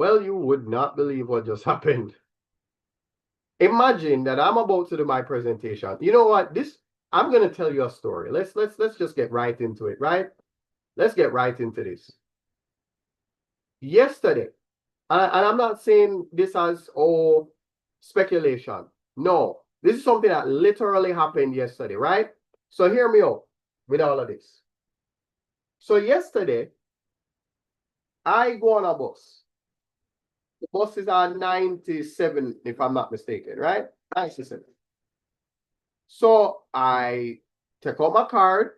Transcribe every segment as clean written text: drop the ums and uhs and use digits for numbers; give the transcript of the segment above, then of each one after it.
Well, you would not believe what just happened. Imagine that I'm about to do my presentation. You know what? I'm going to tell you a story. Let's just get right into it, right? Let's get right into this. Yesterday, and I'm not saying this as speculation. No, this is something that literally happened yesterday, right? So hear me out with all of this. So yesterday, I go on a bus. The bus is on 97, if I'm not mistaken, right? 97. So I take out my card.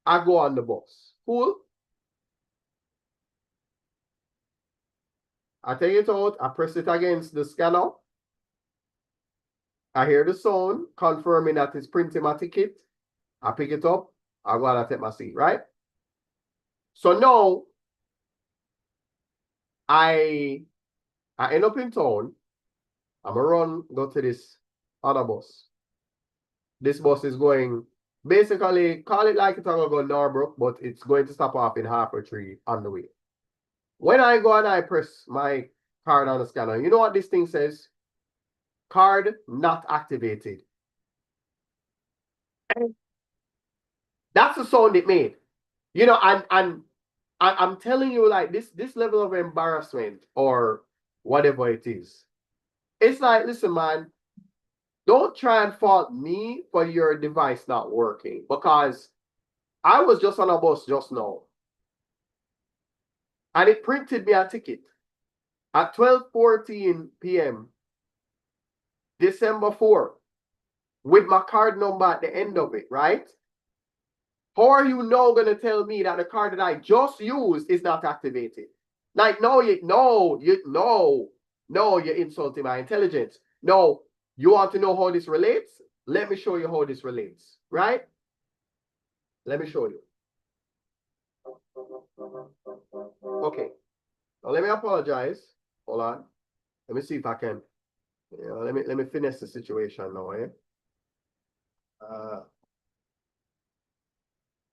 I go on the bus. Cool. I take it out. I press it against the scanner. I hear the sound confirming that it's printing my ticket. I pick it up. I go and I take my seat, right? So now I end up in town. I'm gonna go to this other bus. This bus is going, basically, call it like it's gonna go Norbrook, but it's going to stop off in Harper-Tree on the way. When I go and I press my card on the scanner, you know what this thing says? Card not activated. That's the sound it made. You know, and I'm telling you, like, this level of embarrassment or whatever it is. It's like, listen, man, don't try and fault me for your device not working, because I was just on a bus just now. And it printed me a ticket at 12:14 p.m. December 4th with my card number at the end of it, right? How are you now going to tell me that the card that I just used is not activated? Like, no, you're insulting my intelligence. No, you want to know how this relates? Let me show you how this relates, right? Let me show you. Okay. Now let me apologize. Hold on. Let me see if I can. Let me finish the situation now, eh?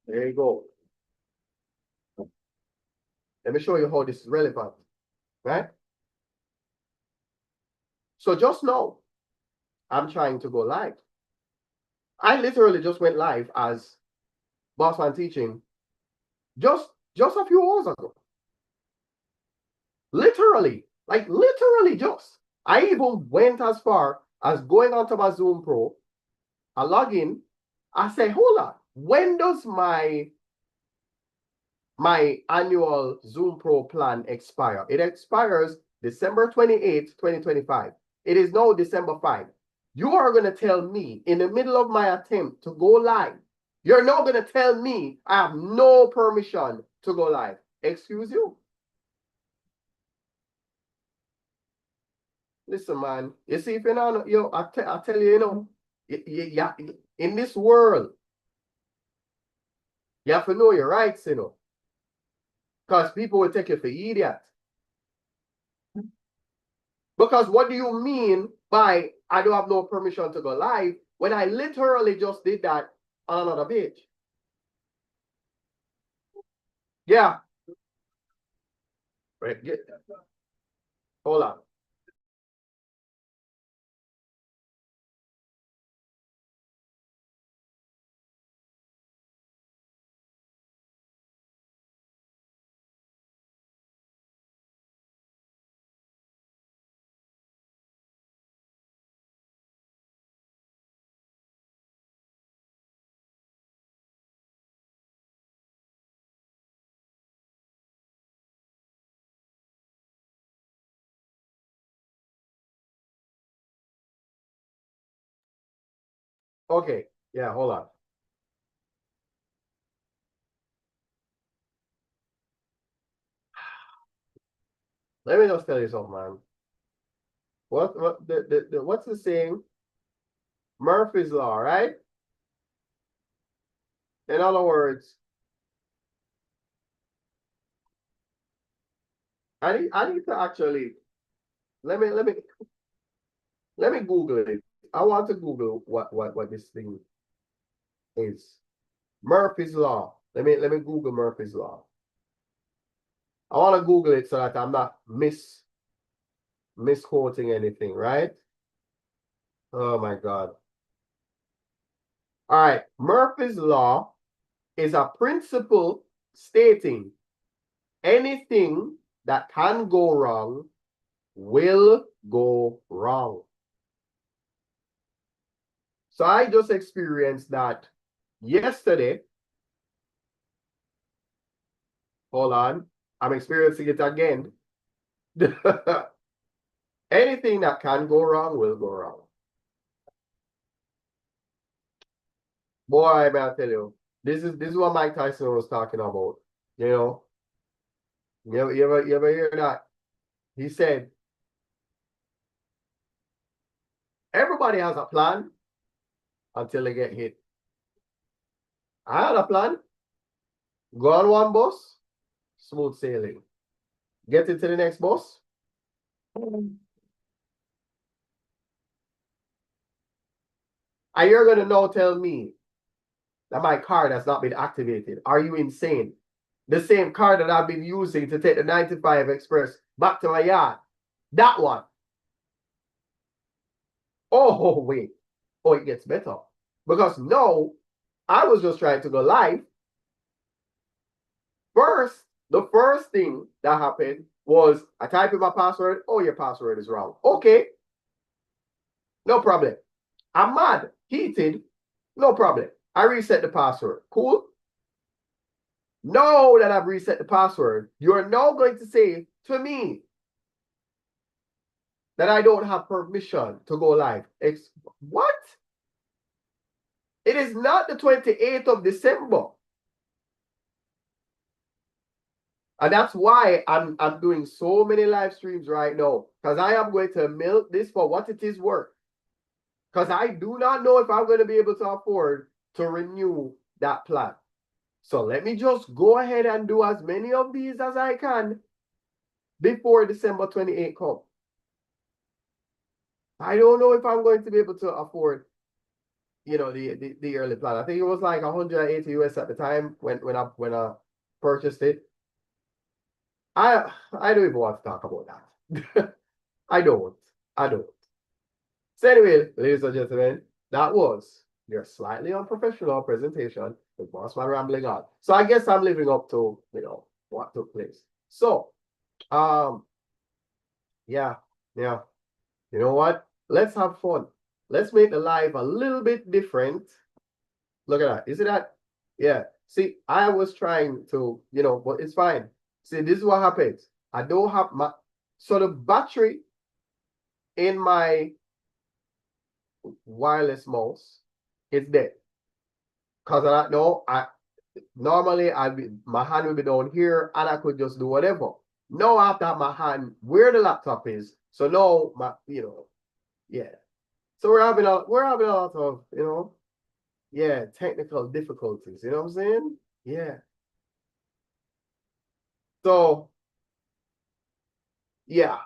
There you go. Let me show you how this is relevant, right? So just now, I'm trying to go live. I literally just went live as Bossman Teaching just a few hours ago. Literally, like literally just. I even went as far as going onto my Zoom Pro. I log in. I say, hold on, when does my annual Zoom Pro plan expire? It expires December 28th, 2025. It is now December 5. You are going to tell me in the middle of my attempt to go live, you're now going to tell me I have no permission to go live. Excuse you? Listen, man. You see, if you know, I tell you, you know, in this world, you have to know your rights, you know. Because people will take you for idiot. Because what do you mean by I don't have no permission to go live when I literally just did that on another page? Yeah. Right. Hold on. Okay. Yeah, hold on. Let me just tell you something, man. What's the saying? Murphy's Law, right? In other words, I need to actually let me Google it. I want to Google what this thing is. Murphy's Law. Let me Google Murphy's Law. I want to Google it so that I'm not misquoting anything, right? Oh my God. All right. Murphy's Law is a principle stating anything that can go wrong will go wrong. So I just experienced that yesterday. Hold on. I'm experiencing it again. Anything that can go wrong will go wrong. Boy, may I tell you, this is what Mike Tyson was talking about. You know, you ever hear that? He said, everybody has a plan until they get hit. I had a plan. Go on one bus, smooth sailing. Get into the next bus. And you're going to now tell me that my card has not been activated. Are you insane? The same card that I've been using to take the 95 Express back to my yard. That one. Oh, wait. Oh, it gets better. Because no, I was just trying to go live. First, the first thing that happened was I typed in my password. Oh, your password is wrong. Okay. No problem. I'm mad, heated. No problem. I reset the password. Cool. Now that I've reset the password, you are now going to say to me that I don't have permission to go live. What? It is not the 28th of December. And that's why I'm doing so many live streams right now. Because I am going to milk this for what it is worth. Because I do not know if I'm going to be able to afford to renew that plan. So let me just go ahead and do as many of these as I can before December 28th comes. I don't know if I'm going to be able to afford, you know, the early plan. I think it was like 180 US at the time when I purchased it. I don't even want to talk about that. I don't. So anyway, ladies and gentlemen, that was your slightly unprofessional presentation with Bossman rambling on. So I guess I'm living up to, you know, what took place. So, yeah. You know what? Let's have fun. Let's make the live a little bit different. Look at that. You see that? Yeah. See, I was trying to, you know, but it's fine. See, this is what happens. I don't have my, so the battery in my wireless mouse is dead. Because I don't know, normally my hand would be down here and I could just do whatever. Now I have to have my hand where the laptop is. So now my, you know, yeah. So we're having a lot of, you know, yeah, technical difficulties. You know what I'm saying? Yeah. So yeah.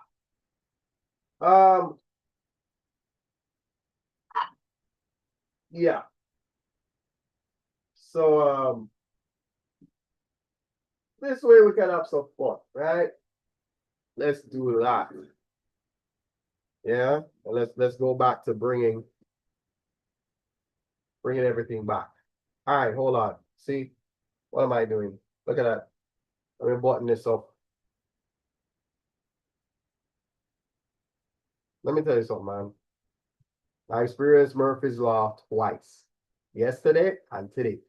Yeah. So this way we can have some fun, right? Let's do that. Yeah. And let's go back to bringing everything back. All right, hold on. See, what am I doing? Look at that. Let me button this up. Let me tell you something, man. I experienced Murphy's Law twice. Yesterday and today.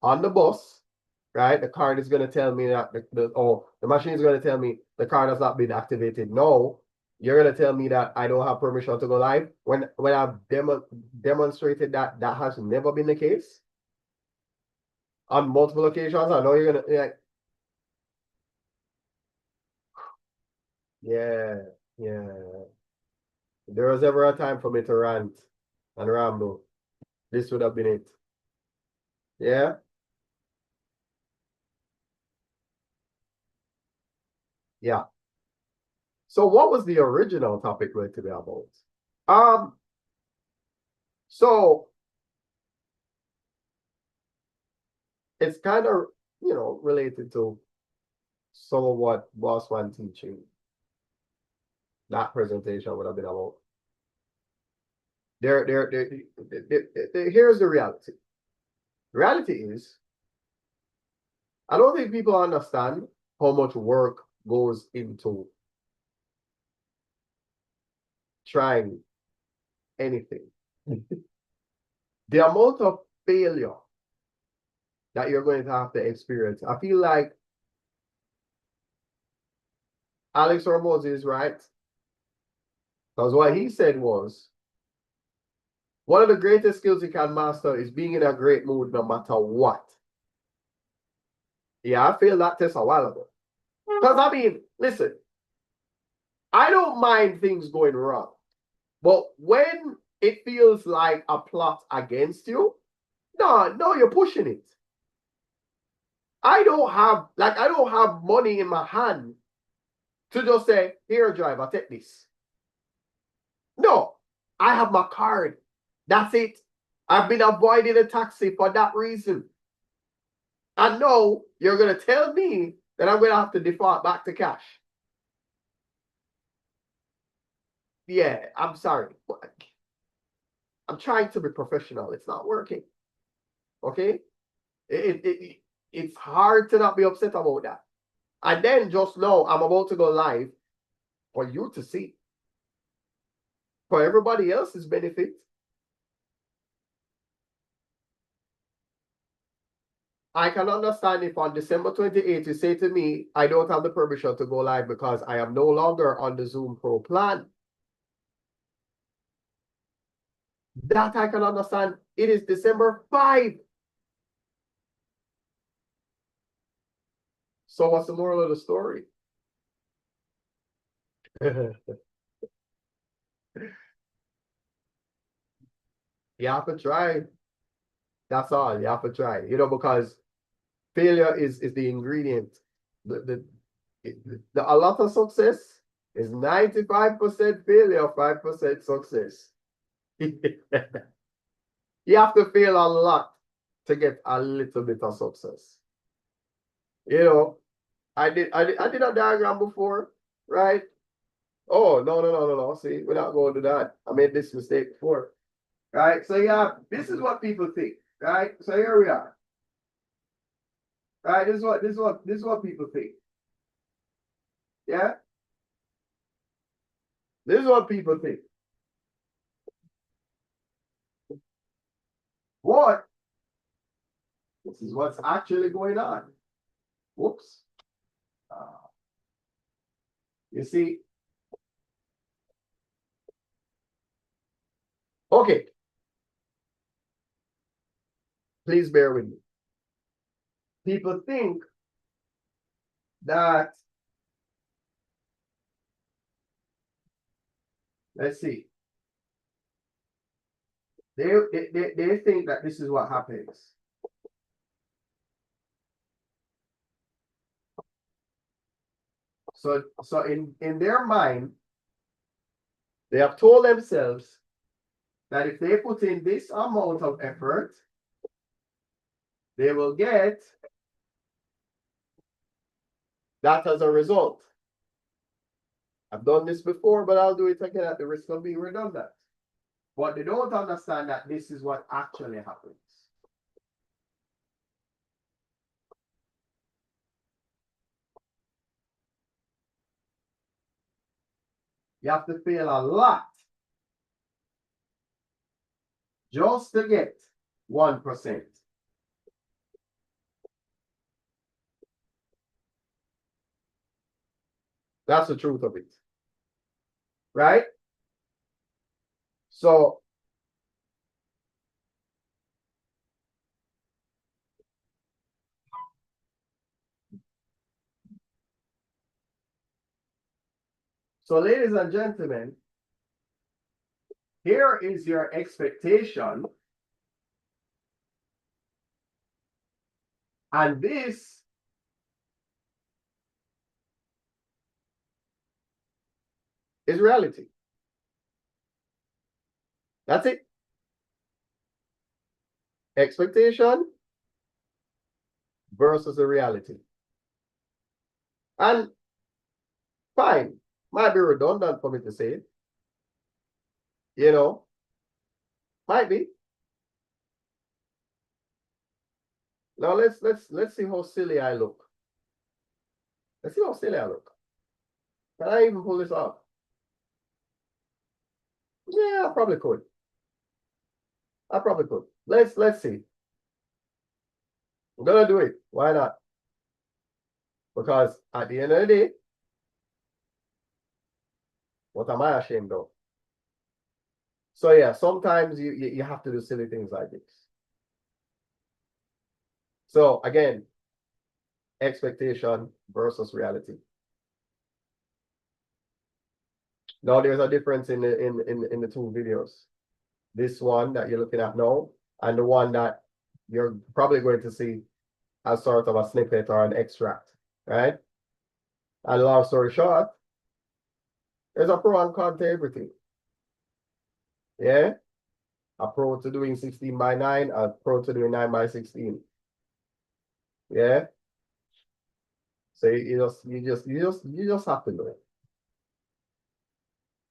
On the bus, right? The card is going to tell me that the machine is going to tell me the card has not been activated. No, you're going to tell me that I don't have permission to go live. When I've demonstrated that has never been the case on multiple occasions. I know you're going to, yeah. If there was ever a time for me to rant and ramble, this would have been it. Yeah. Yeah. So what was the original topic going to be about? Um, so it's kind of, you know, related to some of what Bossman teaching, that presentation would have been about. Here's the reality. The reality is, I don't think people understand how much work goes into trying anything. The amount of failure that you're going to have to experience. I feel like Alex Hormozy is right. Because what he said was, one of the greatest skills you can master is being in a great mood no matter what. Yeah, I failed that test a while ago. Because I mean, listen, I don't mind things going wrong. But when it feels like a plot against you, no, you're pushing it. I don't have money in my hand to just say, here, driver, take this. No, I have my card. That's it. I've been avoiding a taxi for that reason. I know you're going to tell me that I'm going to have to default back to cash. Yeah, I'm sorry. I'm trying to be professional. It's not working. Okay? It's hard to not be upset about that. And then just know I'm about to go live for you to see. For everybody else's benefit. I can understand if on December 28th you say to me, I don't have the permission to go live because I am no longer on the Zoom Pro plan. That I can understand. It is December 5. So what's the moral of the story? You have to try. That's all. You have to try. Because failure is the ingredient. A lot of success is 95% failure, 5% success. You have to fail a lot to get a little bit of success. I did a diagram before, right? Oh, no. See, we're not going to do that. I made this mistake before. Right? So yeah, this is what people think. Right? So here we are. Right? This is what people think. Yeah? This is what people think. What? This is what's actually going on. Whoops. You see? Okay. Please bear with me. People think that, let's see. They think that this is what happens. So in their mind, they have told themselves that if they put in this amount of effort, they will get that as a result. I've done this before, but I'll do it again at the risk of being redundant. But they don't understand that this is what actually happens. You have to fail a lot just to get 1%. That's the truth of it. Right? So ladies and gentlemen, here is your expectation. And this is reality. That's it. Expectation versus the reality. And fine, might be redundant for me to say it. You know, might be. Now let's see how silly I look. Let's see how silly I look. Can I even pull this off? Yeah, I probably could. I probably could. Let's see. I'm gonna do it. Why not? Because at the end of the day, what am I ashamed of? So yeah, sometimes you have to do silly things like this. So again, expectation versus reality. Now there's a difference in the two videos. This one that you're looking at now, and the one that you're probably going to see as sort of a snippet or an extract, right? And long story short, there's a pro and con to everything. Yeah? A pro to doing 16:9, a pro to doing 9:16. Yeah? So you just have to do it.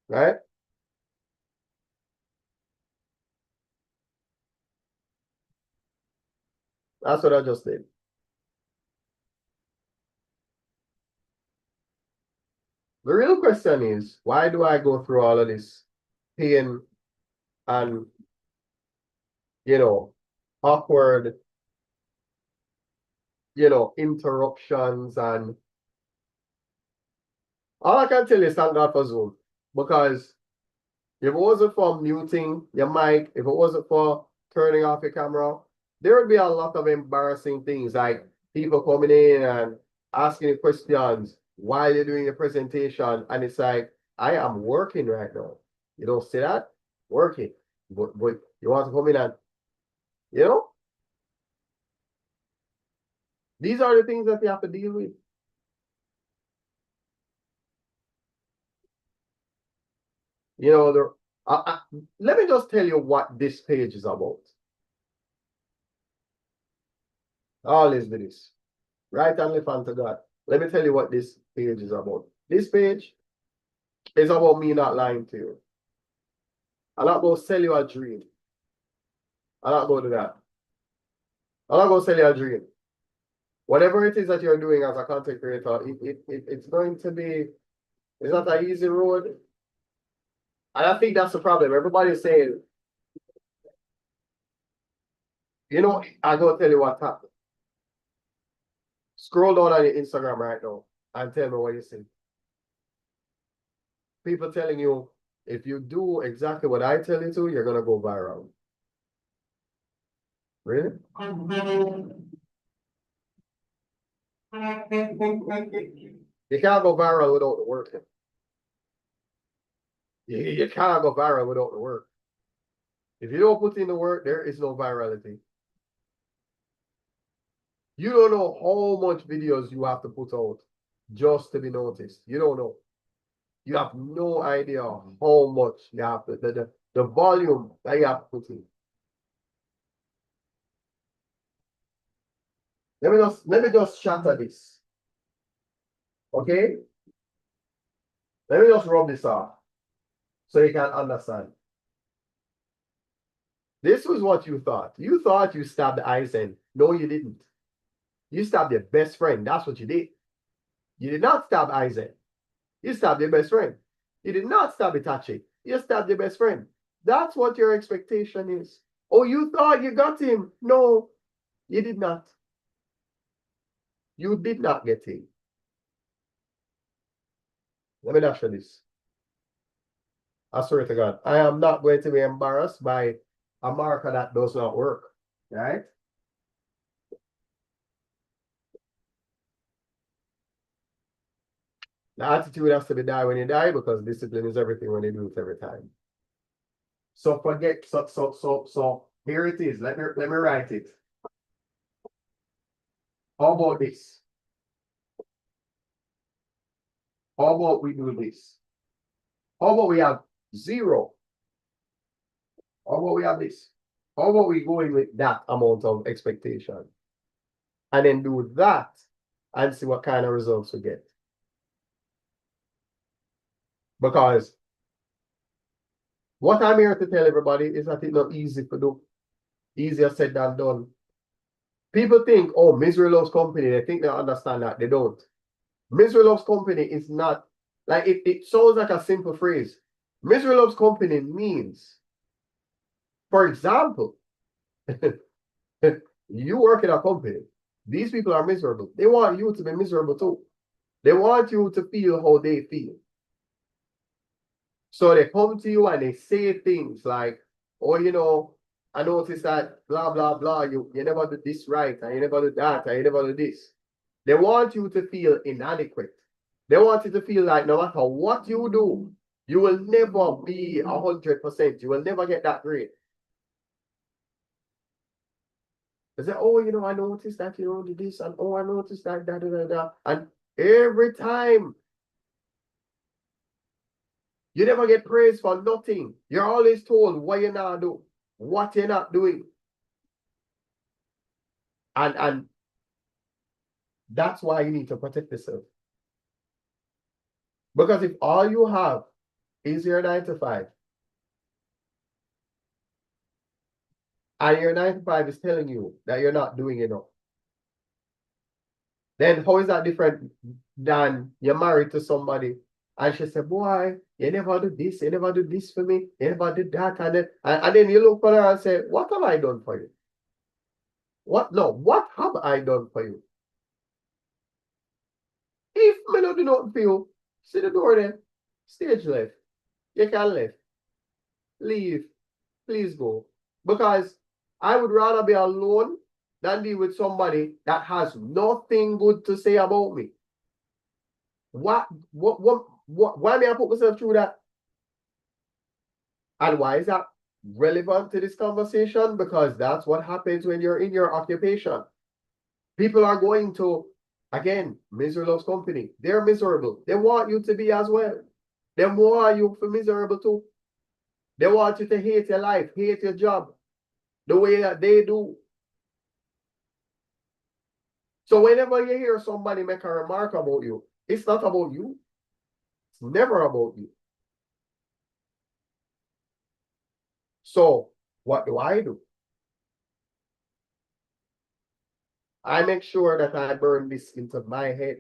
Right? That's what I just did. The real question is, why do I go through all of this pain and, awkward, interruptions, and all I can tell you is thank God for Zoom. Because if it wasn't for muting your mic, if it wasn't for turning off your camera, there would be a lot of embarrassing things, like people coming in and asking you questions while you're doing your presentation. And it's like, I am working right now. You don't see that? Working. But you want to come in and, these are the things that you have to deal with. Let me just tell you what this page is about. Always do this. Right and left hand to God. Let me tell you what this page is about. This page is about me not lying to you. I'm not going to sell you a dream. I'm not going to do that. I'm not going to sell you a dream. Whatever it is that you're doing as a content creator, it's going to be, it's not an easy road. And I think that's the problem. Everybody's saying, I'm going to tell you what happened. Scroll down on your Instagram right now and tell me what you see. People telling you, if you do exactly what I tell you to, you're going to go viral. Really? You can't go viral without the work. You can't go viral without the work. If you don't put in the work, there is no virality. You don't know how much videos you have to put out just to be noticed. You don't know. You have no idea how much you have to, the volume that you have to put in. Let me just shatter this. Okay? Let me just rub this off so you can understand. This was what you thought. You thought you stabbed Eisen. No, you didn't. You stabbed your best friend. That's what you did. You did not stab Eisen. You stabbed your best friend. You did not stab Itachi. You stabbed your best friend. That's what your expectation is. Oh, you thought you got him. No, you did not. You did not get him. Let me show this. I swear to God, I am not going to be embarrassed by a marker that does not work. Right? The attitude has to be die when you die, because discipline is everything when you do it every time. So forget, so here it is. Let me write it. How about this? How about we do this? How about we have 0? How about we have this? How about we go in with that amount of expectation? And then do that and see what kind of results we get. Because what I'm here to tell everybody is that it's not easy to do. Easier said than done. People think, oh, misery loves company. They think they understand that. They don't. Misery loves company is not, like, it sounds like a simple phrase. Misery loves company means, for example, you work in a company. These people are miserable. They want you to be miserable too. They want you to feel how they feel. So they come to you and they say things like, oh, you know, I noticed that blah, blah, blah, you never do this right, and you never do that, and you never do this. They want you to feel inadequate. They want you to feel like no matter what you do, you will never be 100%. You will never get that grade. They say, oh, you know, I noticed that you don't do this, and oh, I noticed that, da, da, da, da. And every time, you never get praise for nothing. You're always told what you're not doing, what you're not doing. And that's why you need to protect yourself. Because if all you have is your 9 to 5, and your 9 to 5 is telling you that you're not doing enough, then how is that different than you're married to somebody and she said, boy, you never do this, you never do this for me, you never did that, and then you look for her and say, what have I done for you? What have I done for you? If me not do nothing for you, see the door there, stage left. You can leave. Leave. Please go. Because I would rather be alone than be with somebody that has nothing good to say about me. Why may I put myself through that? And why is that relevant to this conversation? Because that's what happens when you're in your occupation. People are going to, again, misery loves company. They're miserable. They want you to be as well. They want you to be miserable too. They want you to hate your life, hate your job, the way that they do. So whenever you hear somebody make a remark about you, it's not about you. It's never about you. So what do? I make sure that I burn this into my head.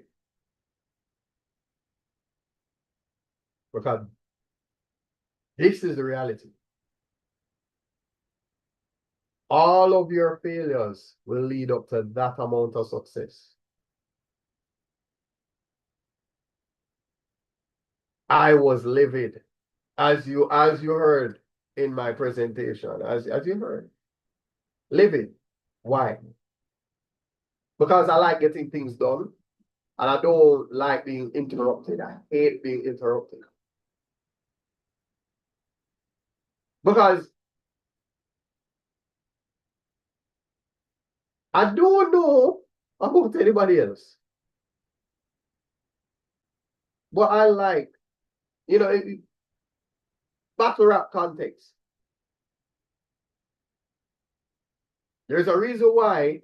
Because this is the reality. All of your failures will lead up to that amount of success. I was livid, as you heard in my presentation, as you heard. Livid. Why? Because I like getting things done, and I don't like being interrupted. I hate being interrupted. Because I don't know about anybody else. But I like, you know, battle rap context. There's a reason why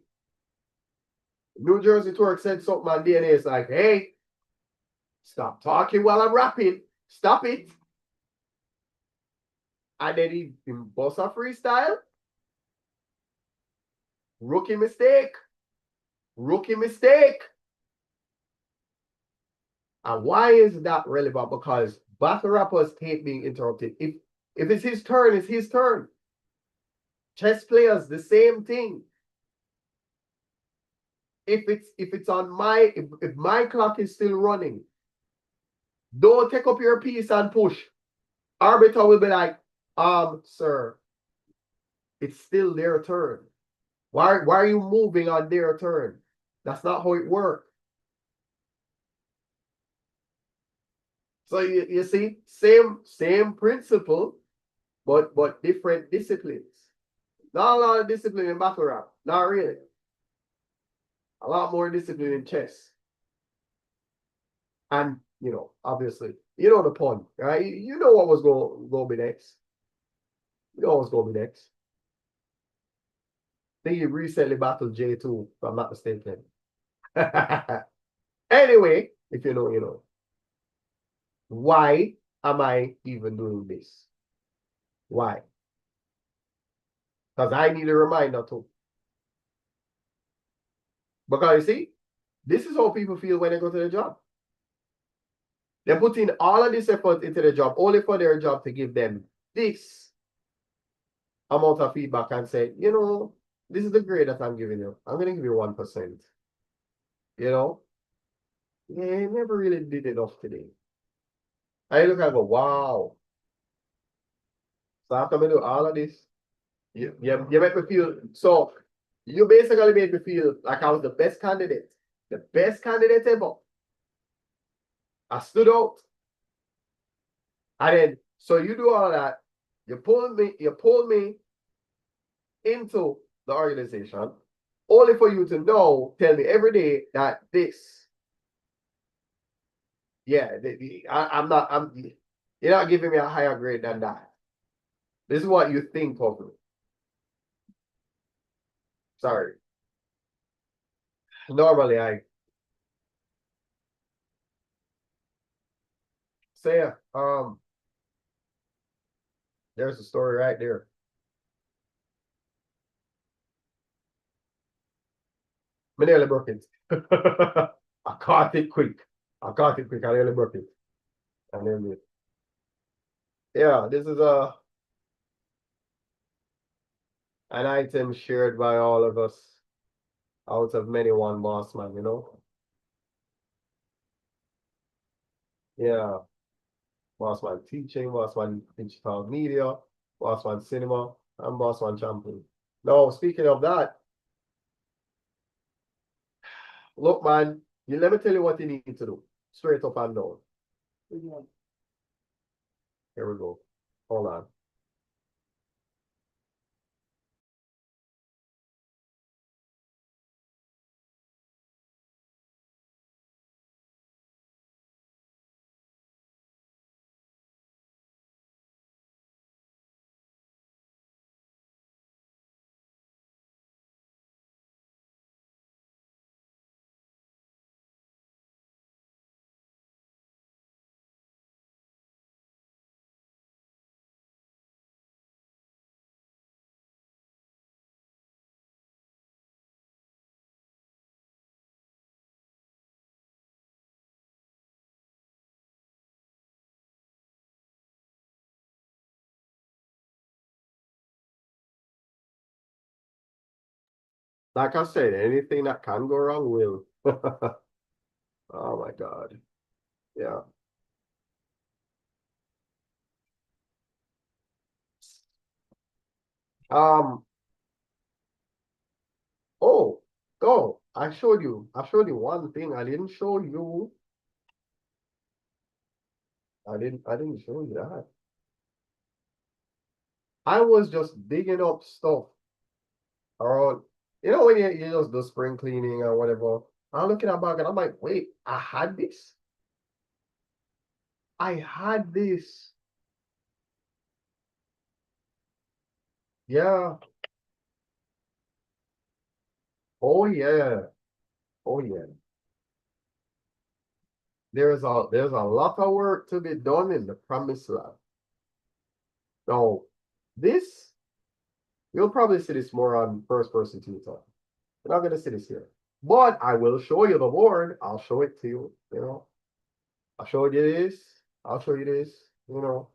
New Jersey Twerk said something on DNA. It's like, hey, stop talking while I'm rapping. Stop it. And then he bust a freestyle. Rookie mistake. Rookie mistake. And why is that relevant? Because battle rappers hate being interrupted. If it's his turn, it's his turn. Chess players, the same thing. If it's on if my clock is still running, don't take up your piece and push. Arbiter will be like, sir, it's still their turn. Why are you moving on their turn? That's not how it works. So you see, same principle, but different disciplines. Not a lot of discipline in battle rap. Not really. A lot more discipline in chess. And, you know, obviously, you know the pun, right? You know what was going to be next. You know what's going to be next. I think he recently battled J2, if I'm not mistaken. Anyway, if you know, you know. Why am I even doing this? Why? Because I need a reminder too. Because you see, this is how people feel when they go to the job. They put in all of this effort into the job, only for their job to give them this amount of feedback and say, you know, this is the grade that I'm giving you. I'm going to give you 1%. You know, yeah, never really did enough today. I look and go, wow. So after I do all of this, you make me feel, so you basically made me feel like I was the best candidate ever. I stood out. And then, so you do all that, you pull me into the organization, only for you to know, tell me every day that this, yeah, you're not giving me a higher grade than that. This is what you think of me. Sorry. Normally I say, there's a story right there. I nearly broke it. I caught it quick. I nearly broke it. I nearly. Yeah, this is an item shared by all of us out of many one Bossman, you know? Yeah. Bossman Teaching, Bossman Digital Media, Bossman Cinema, and Bossman Champloo. Now, speaking of that, look, man, let me tell you what you need to do. Straight up and down. Here we go. Hold on. Like I said, anything that can go wrong will. Oh my God. Yeah. Um, oh, oh, I showed you. I showed you one thing. I didn't show you. I didn't show you that. I was just digging up stuff around, you know, when you just do spring cleaning or whatever. I'm looking at back and I'm like, wait, I had this. I had this. Yeah. Oh yeah. Oh yeah. There's a lot of work to be done in the promised land. Now, this, you'll probably see this more on first person tutor. You're not gonna see this here. But I will show you the board. I'll show it to you, you know. I'll show you this. I'll show you this, you know.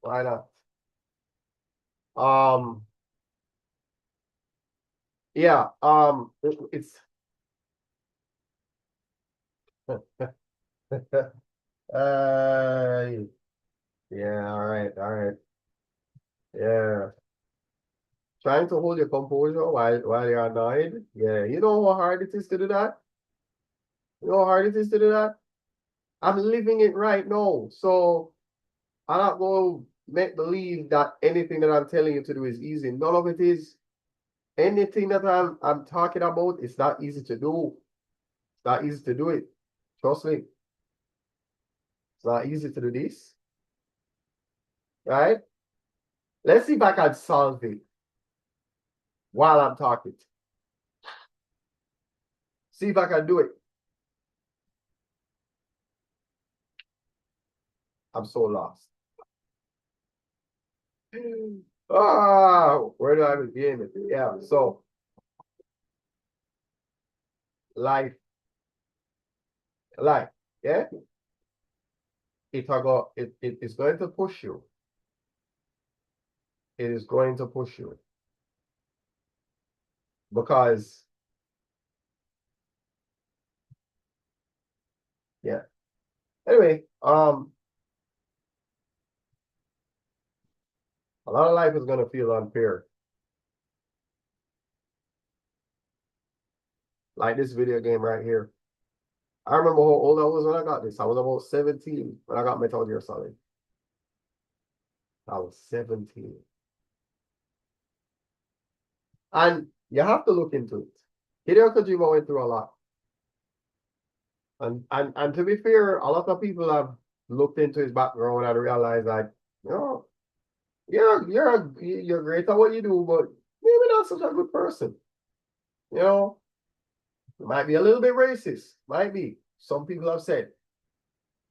Why not? Yeah, it's uh yeah, all right. Yeah. Trying to hold your composure while you're annoyed. Yeah, you know how hard it is to do that? You know how hard it is to do that? I'm living it right now. So I'm not going to make believe that anything that I'm telling you to do is easy. None of it is. Anything that I'm talking about, it's not easy to do. It's not easy to do it. Trust me. It's not easy to do this. Right? Let's see if I can solve it while I'm talking. See if I can do it. I'm so lost. Where do I begin? Yeah, so life, yeah. It is going to push you. It is going to push you. Because yeah. Anyway, a lot of life is gonna feel unfair. Like this video game right here. I remember how old I was when I got this. I was about 17 when I got Metal Gear Solid. I was 17. And you have to look into it. Hideo Kojima went through a lot. And to be fair, a lot of people have looked into his background and realized that, you know, you're great at what you do, but maybe not such a good person. You know, you might be a little bit racist. Might be. Some people have said.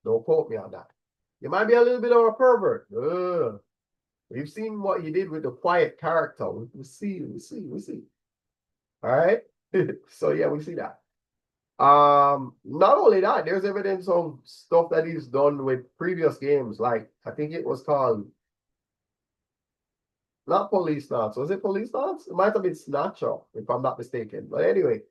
Don't quote me on that. You might be a little bit of a pervert. We've seen what you did with the quiet character. We see. All right. So yeah, we see that. Not only that, there's evidence of stuff that he's done with previous games. Like I think it was called not Police Knots. Was it Police Knots? It might have been Snatcher, if I'm not mistaken. But anyway,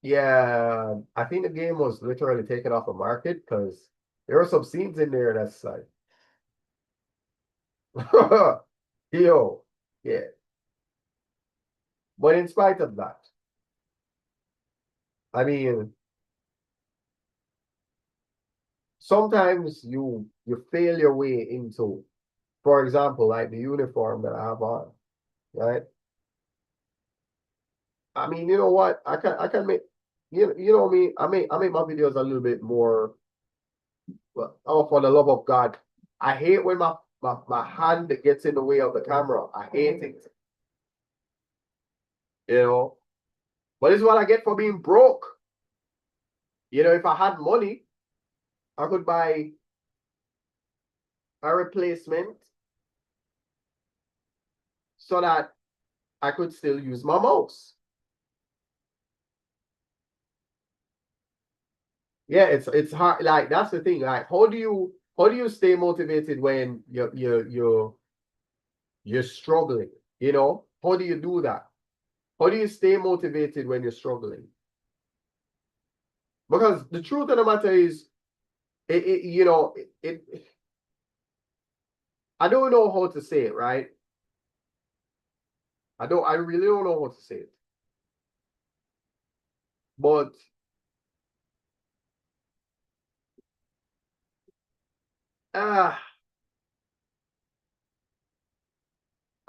yeah, I think the game was literally taken off the market because there were some scenes in there that's like, yo, yeah. But in spite of that, I mean, sometimes you fail your way into, for example, like the uniform that I have on, right? I mean, you know what? I can make you know me. I make my videos a little bit more. Well, oh, for the love of God, I hate when my hand gets in the way of the camera. I hate it. You know, but this is what I get for being broke. You know, if I had money, I could buy a replacement so that I could still use my mouse. Yeah, it's hard. Like that's the thing. Like, how do you stay motivated when you're struggling? You know, how do you do that? How do you stay motivated when you're struggling? Because the truth of the matter is, I don't know how to say it, right? I really don't know how to say it. But I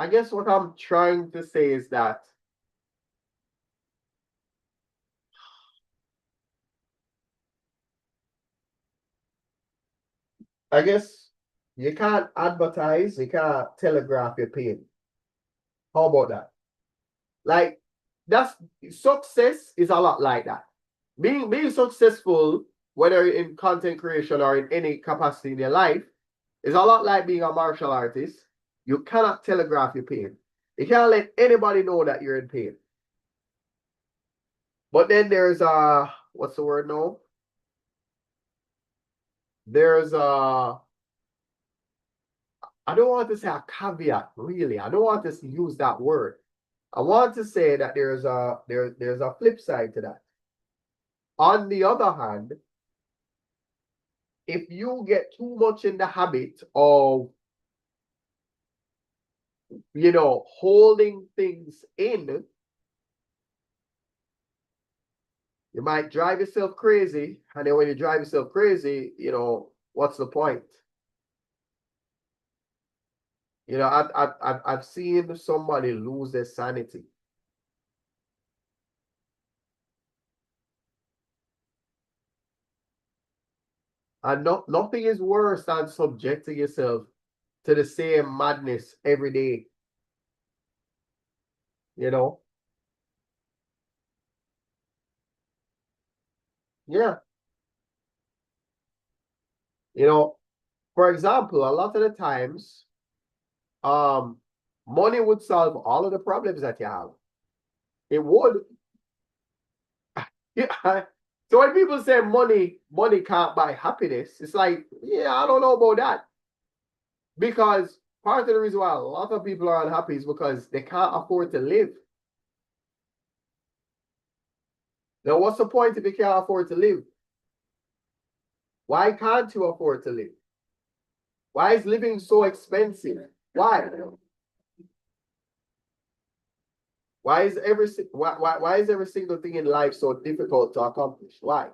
guess what I'm trying to say is that I guess you can't advertise, you can't telegraph your pain. How about that? Like that's success is a lot like that. Being successful, whether in content creation or in any capacity in your life, is a lot like being a martial artist. You cannot telegraph your pain. You can't let anybody know that you're in pain. But then there's what's the word now? There's I don't want to say a caveat, really. I don't want to use that word. I want to say that there's a flip side to that. On the other hand, if you get too much in the habit of, holding things in, you might drive yourself crazy. And then when you drive yourself crazy, what's the point? I've seen somebody lose their sanity. And nothing is worse than subjecting yourself to the same madness every day. You know? Yeah. You know, For example, a lot of the times, money would solve all of the problems that you have. It would. Yeah. So when people say money can't buy happiness, it's like, yeah, I don't know about that. Because part of the reason why a lot of people are unhappy is because they can't afford to live. Now, what's the point if you can't afford to live? Why can't you afford to live? Why is living so expensive? Why? Why is every single thing in life so difficult to accomplish? Why?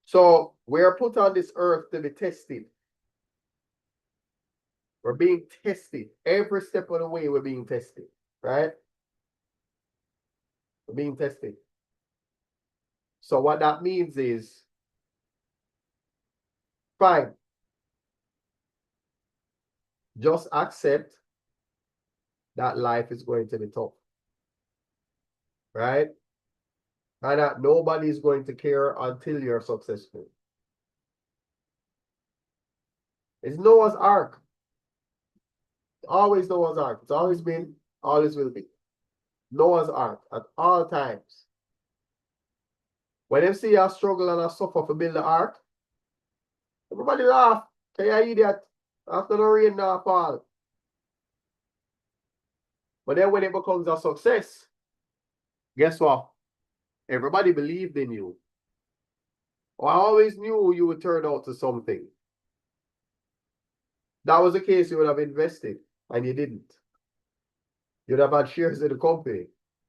So we're put on this earth to be tested. We're being tested. Every step of the way, we're being tested, right? We're being tested. So what that means is, fine. Just accept that life is going to be tough, right? And that nobody's going to care until you're successful. It's Noah's Ark. Always Noah's Ark. It's always been, always will be. Noah's Ark at all times. When they see you struggle and suffer to build the ark, everybody laugh. Say, you idiot. After the rain now fall. But then when it becomes a success, guess what? Everybody believed in you. I always knew you would turn out to something. That was the case, you would have invested, and you didn't. You'd have had shares in the company.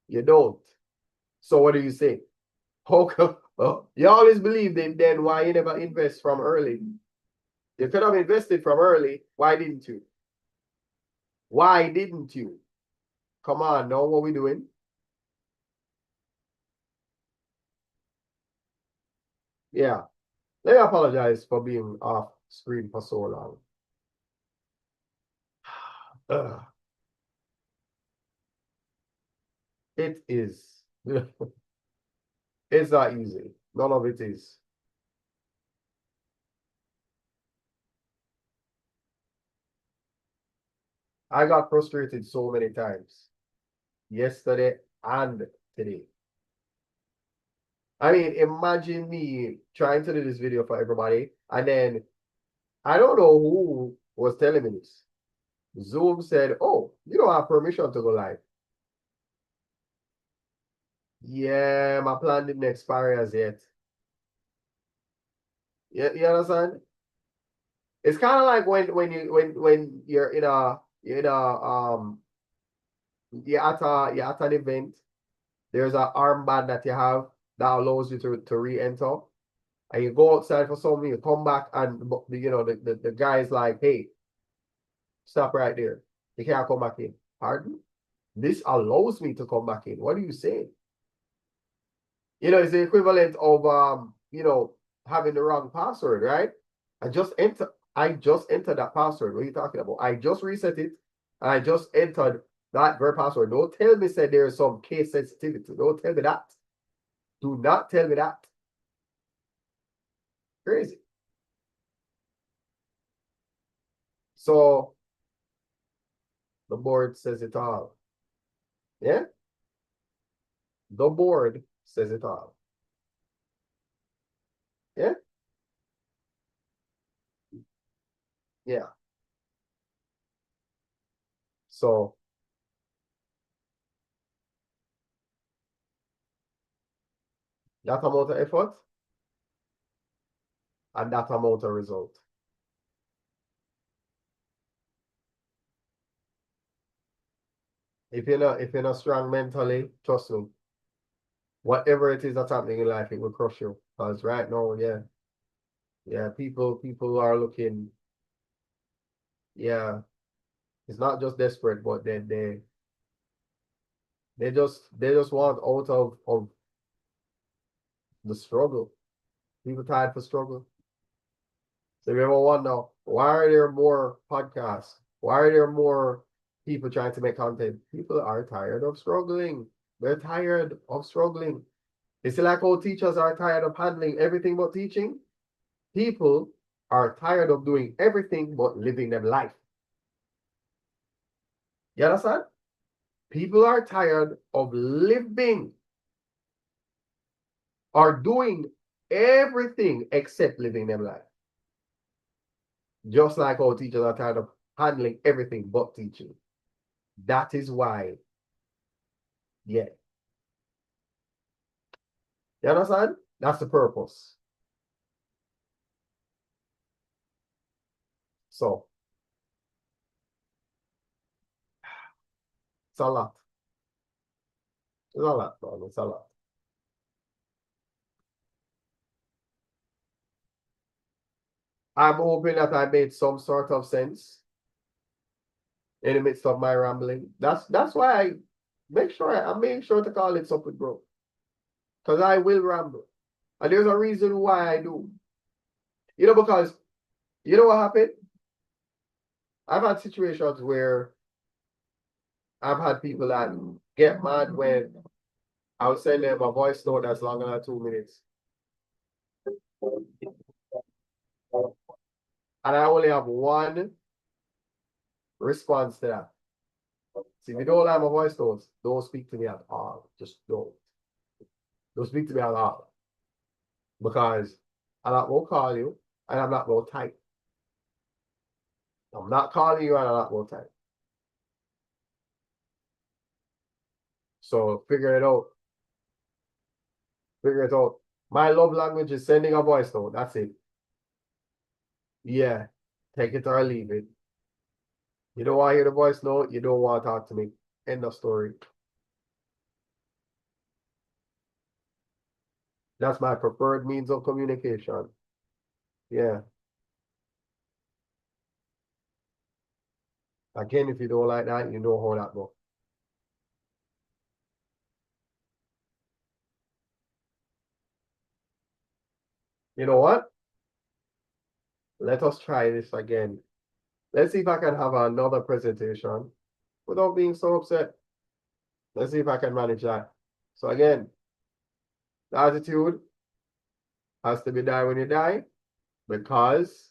You don't. So what do you say? Okay. Well, you always believed in, then why you never invest from early? You could have invested from early. Why didn't you? Why didn't you? Come on, know what we're doing? Yeah. Let me apologize for being off screen for so long. It is. It's not easy. None of it is. I got frustrated so many times. Yesterday and today. I mean, imagine me trying to do this video for everybody, and then I don't know who was telling me this. Zoom said, oh, you don't have permission to go live. Yeah, my plan didn't expire as yet. You understand? It's kind of like when you're in a you're at an event, there's an armband that you have that allows you to re-enter. And you go outside for something, you come back, and the guy's like, hey, stop right there. You can't come back in. Pardon? This allows me to come back in. What are you saying? It's the equivalent of having the wrong password, right? I just entered that password. What are you talking about? I just reset it, and I just entered that very password. Don't tell me said there is some case sensitivity. Don't tell me that. Do not tell me that. Crazy. So the board says it all. Yeah? The board says it all. Yeah? Yeah. So that amount of effort and that amount of result. If you're not strong mentally, trust me, whatever it is that's happening in life, it will crush you. Because right now, yeah, people are looking, yeah, it's not just desperate, but they just want out of the struggle. People tired for struggle. So if you ever wonder, why are there more podcasts? Why are there more people trying to make content? People are tired of struggling. They're tired of struggling. It's like how teachers are tired of handling everything but teaching. People are tired of doing everything but living their life. You understand? People are tired of living or doing everything except living their life. Just like our teachers are tired of handling everything but teaching. That is why, yeah. You understand? That's the purpose. So, it's a lot. It's a lot, man. It's a lot. I'm hoping that I made some sort of sense in the midst of my rambling. That's why I make sure I'm making sure to call it something, bro. Because I will ramble. And there's a reason why I do. Because you know what happened? I've had situations where I've had people that get mad when I was sending them a voice note that's longer than 2 minutes. And I only have one response to that. See, if you don't like my voice notes, don't speak to me at all. Just don't. Don't speak to me at all. Because I'm not going to call you and I'm not going to type. I'm not calling you and I'm not going to type. So figure it out. Figure it out. My love language is sending a voice note. That's it. Yeah. Take it or leave it. You don't want to hear the voice note, you don't want to talk to me. End of story. That's my preferred means of communication. Yeah. Again, if you don't like that, you know how that goes. You know what? Let us try this again. Let's see if I can have another presentation without being so upset. Let's see if I can manage that. So again, the attitude has to be die when you die, because